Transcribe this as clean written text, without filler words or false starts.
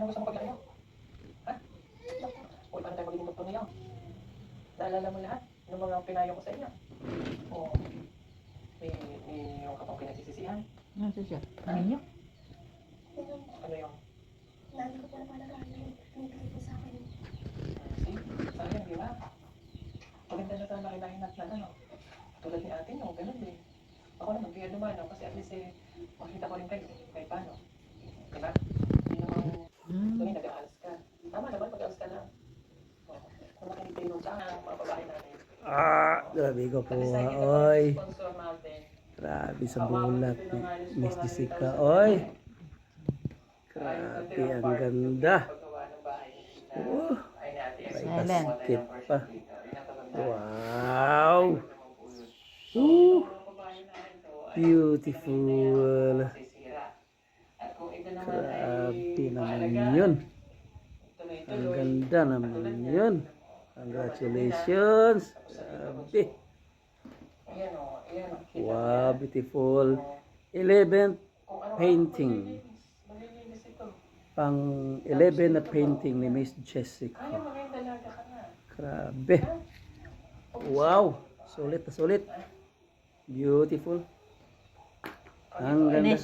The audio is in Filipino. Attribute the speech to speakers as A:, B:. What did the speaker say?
A: Anong gusto mo paglaki mo? Ha? Uy, paano tayo magiging doktor ngayon? Naalala mo lahat ng mga pinayo ko sa inyo? Oo. May yung kapang pinagsisisihan.
B: Ano siya? Ano niyo?
A: Ano yung?
C: Lagi ko pala palagaan yung pinipili ko sa akin.
A: See? Sayang, di ba? Maganda na sana kinahinat na ano. Tulad ni ate nyo, ganun din. Ako naman, kaya dumano kasi at least makita ko rin kayo kahit paano. Diba? Hindi naman, tuloy nag-aalas ka. Tama naman, pag-aalas ka lang. Kung makinig kayo sa mga babae natin.
D: Grabe ko po,
A: At least nakikita ko
D: oy.
A: yung sponsor natin.
D: Grabe sa bulat ni Miss Jessica, oy. Grabe, ang ganda. Oh, may basket pa. Wow. Beautiful. Grabe naman yun. Ang ganda naman yun. Congratulations. Grabe. Wow, beautiful. 11th painting. Pang 11 na painting ni Miss Jessica. Grabe. Wow. Sulit na sulit. Beautiful. Ang ganda.